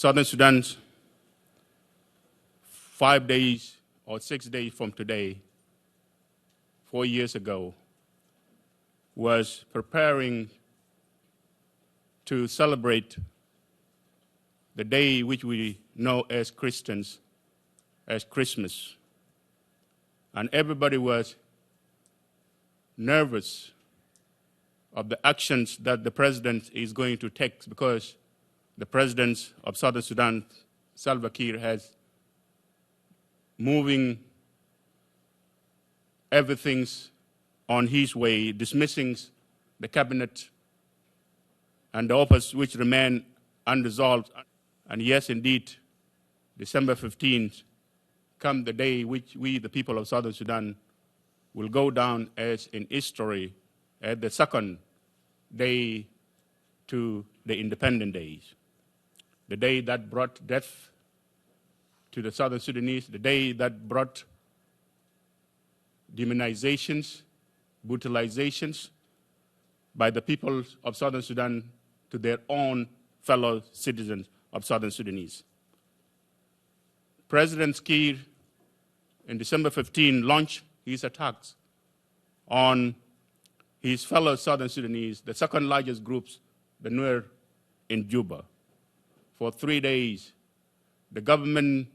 Southern Sudan, 5 days or 6 days from today, 4 years ago, was preparing to celebrate the day which we know as Christians as Christmas. And everybody was nervous of the actions that the president is going to take, because the president of Southern Sudan, Salva Kiir, has moving everything on his way, dismissing the cabinet and the office which remain unresolved. And yes, indeed, December 15th, come the day which we, the people of Southern Sudan, will go down as in history as the second day to the independent days. The day that brought death to the Southern Sudanese, the day that brought demonizations, brutalizations by the people of Southern Sudan to their own fellow citizens of Southern Sudanese. President Kiir, in December 15, launched his attacks on his fellow Southern Sudanese, the second largest groups, the Nuer, in Juba. For 3 days, the government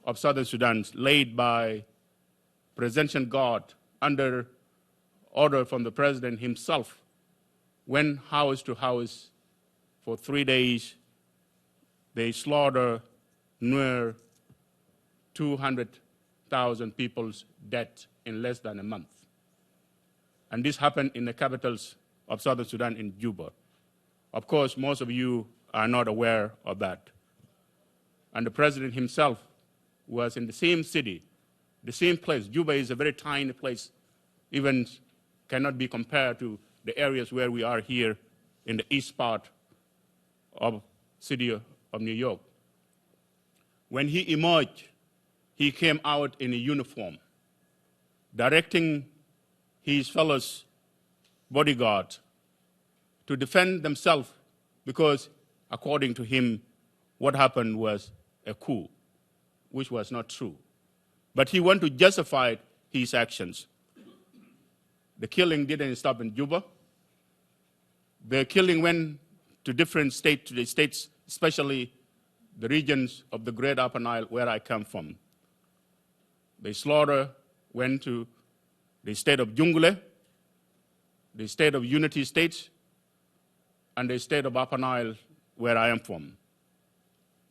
of Southern Sudan, led by Presidential Guard under order from the president himself, went house to house for 3 days. They slaughtered Nuer 200,000 people's dead in less than a month. And this happened in the capitals of Southern Sudan in Juba. Of course, most of you are not aware of that. And the president himself was in the same city, the same place. Juba is a very tiny place, even cannot be compared to the areas where we are here in the east part of city of New York. When he emerged, he came out in a uniform, directing his fellows bodyguard to defend themselves, because according to him, what happened was a coup, which was not true. But he wanted to justify his actions. The killing didn't stop in Juba. The killing went to different states, to the states, especially the regions of the Great Upper Nile, where I come from. The slaughter went to the state of Jungle, the state of Unity States, and the state of Upper Nile, where I am from.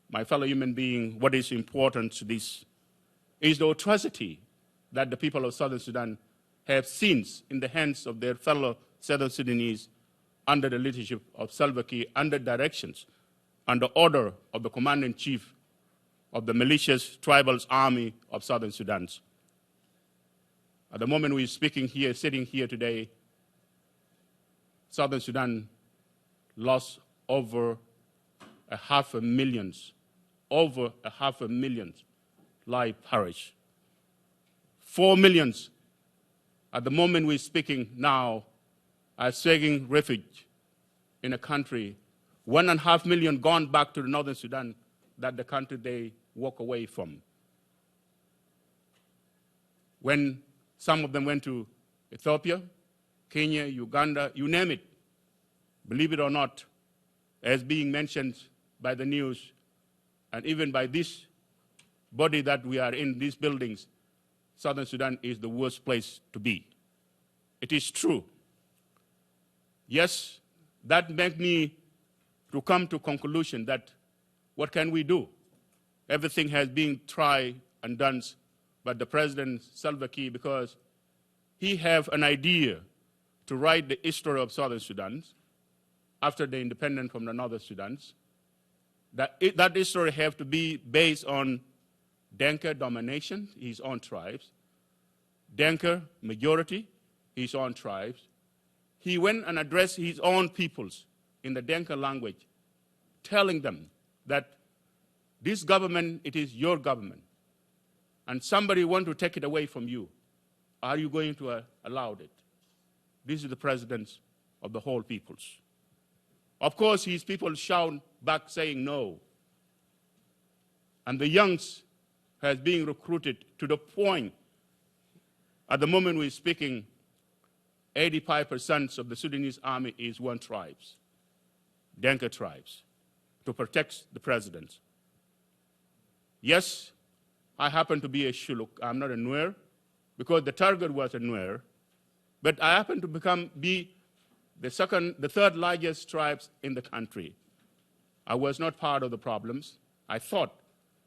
My fellow human being, what is important to this is the atrocity that the people of Southern Sudan have seen in the hands of their fellow Southern Sudanese under the leadership of Salva Kiir, under directions, under order of the commander-in-chief of the malicious tribal army of Southern Sudan. At the moment we're speaking here, sitting here today, Southern Sudan lost over 500,000, over 500,000 lives perished. 4 million, at the moment we're speaking now, are seeking refuge in a country. 1.5 million gone back to the Northern Sudan, that the country they walk away from. When some of them went to Ethiopia, Kenya, Uganda, you name it, believe it or not, as being mentioned by the news and even by this body that we are in, these buildings, Southern Sudan is the worst place to be. It is true. Yes, that made me to come to conclusion that what can we do? Everything has been tried and done, but the president, Salva Kiir, because he have an idea to write the history of Southern Sudan after the independence from the Northern Sudan, that history have to be based on Denka domination, his own tribes, Denka majority, his own tribes. He went and addressed his own peoples in the Denka language, telling them that this government, it is your government, and somebody want to take it away from you. Are you going to allow it? This is the president of the whole peoples. Of course, his people shout back saying no. And the youngs has been recruited to the point, at the moment we're speaking, 85% of the Sudanese army is one tribes, Denka tribes, to protect the president. Yes, I happen to be a Shuluk. I'm not a Nuer, because the target was a Nuer, but I happen to be the third largest tribes in the country. I was not part of the problems. I thought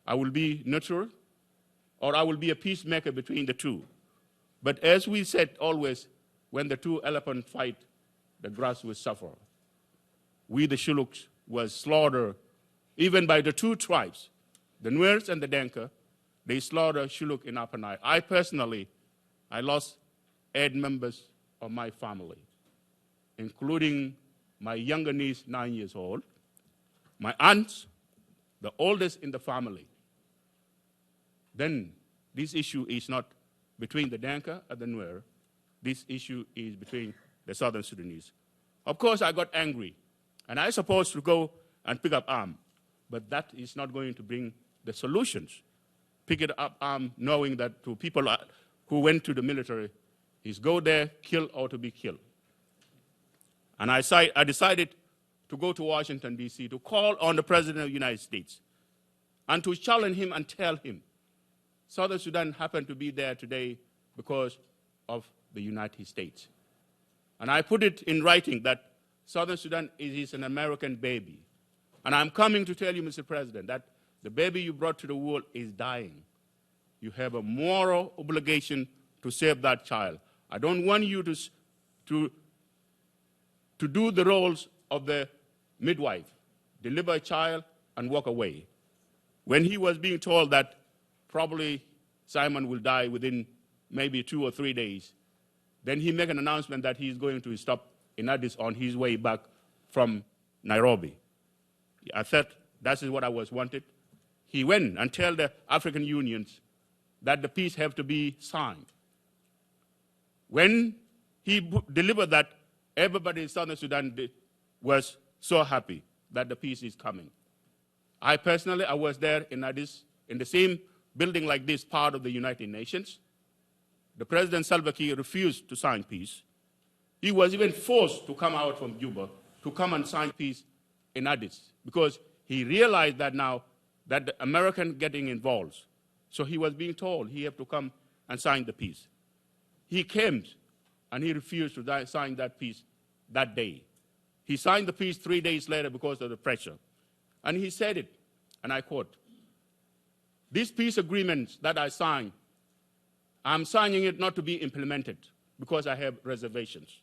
I will be neutral, or I will be a peacemaker between the two. But as we said always, when the two elephants fight, the grass will suffer. We, the Shuluks, was slaughtered even by the two tribes, the Nuers and the Denka. They slaughtered Shuluk in Upper Nile. I personally, I lost 8 members of my family, including my younger niece, 9 years old, my aunt, the oldest in the family. Then this issue is not between the Denka and the Nuer. This issue is between the Southern Sudanese. Of course, I got angry, and I was supposed to go and pick up arms, but that is not going to bring the solutions. Pick it up arms, knowing that to people who went to the military is go there, kill or to be killed. And I decided to go to Washington, D.C., to call on the President of the United States and to challenge him and tell him Southern Sudan happened to be there today because of the United States. And I put it in writing that Southern Sudan is an American baby. And I'm coming to tell you, Mr. President, that the baby you brought to the world is dying. You have a moral obligation to save that child. I don't want you to do the roles of the midwife, deliver a child and walk away. When he was being told that probably Simon will die within maybe 2 or 3 days, then he made an announcement that he's going to stop in Addis on his way back from Nairobi. I thought that is what I was wanted. He went and told the African unions that the peace have to be signed. When he delivered that, everybody in Southern Sudan was so happy that the peace is coming. I personally, I was there in Addis, in the same building like this, part of the United Nations. The President Salva Kiir refused to sign peace. He was even forced to come out from Juba to come and sign peace in Addis because he realized that now that the American getting involved. So he was being told he had to come and sign the peace. He came and he refused to sign that peace that day. He signed the peace 3 days later because of the pressure. And he said it, and I quote, "These peace agreements that I signed, I'm signing it not to be implemented because I have reservations."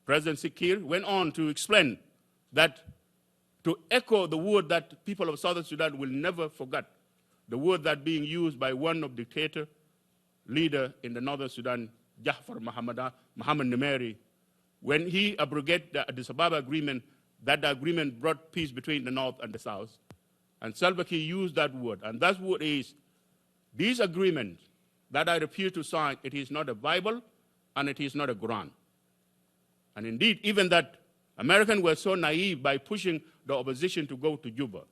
President Kiir went on to explain that, to echo the word that people of Southern Sudan will never forget, the word that being used by one of the dictator leader in the Northern Sudan, Jafar Mohammed Numeri, when he abrogated the Addis Ababa agreement, that the agreement brought peace between the North and the South. And Salva Kiir used that word, and that word is, these agreements that I refuse to sign, it is not a Bible and it is not a Quran. And indeed, even that Americans were so naive by pushing the opposition to go to Juba.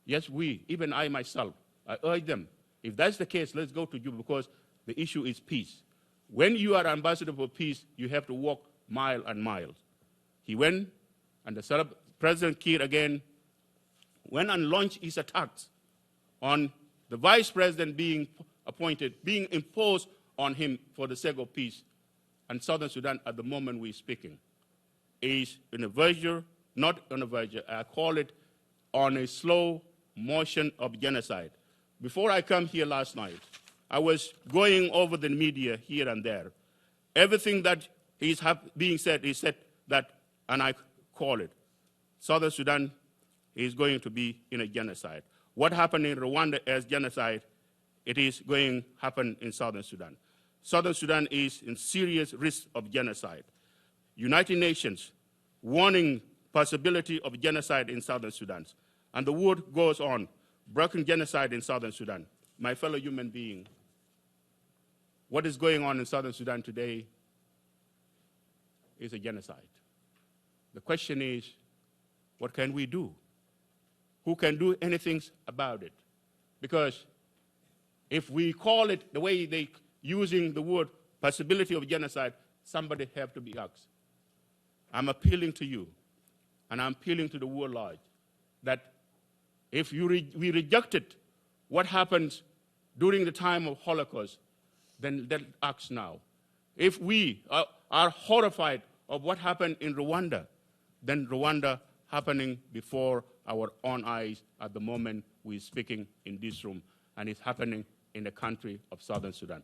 Yes, even I myself, I urge them, if that's the case, let's go to Juba because the issue is peace. When you are ambassador for peace, you have to walk mile and miles. He went, and President Kiir again went and launched his attacks on the vice president being appointed, being imposed on him for the sake of peace. And Southern Sudan, at the moment we're speaking, is in a verge, not on a verge, I call it on a slow motion of genocide. Before I come here last night, I was going over the media here and there. Everything that is being said is said that, and I call it, Southern Sudan is going to be in a genocide. What happened in Rwanda as genocide, it is going to happen in Southern Sudan. Southern Sudan is in serious risk of genocide. United Nations warning possibility of genocide in Southern Sudan. And the word goes on, broken genocide in Southern Sudan. My fellow human being, what is going on in Southern Sudan today is a genocide. The question is, what can we do? Who can do anything about it? Because if we call it the way they using the word possibility of genocide, somebody have to be asked. I'm appealing to you, and I'm appealing to the world large, that if we rejected what happened during the time of Holocaust, then let us now. If we are horrified of what happened in Rwanda, then Rwanda happening before our own eyes at the moment we're speaking in this room, and it's happening in the country of Southern Sudan.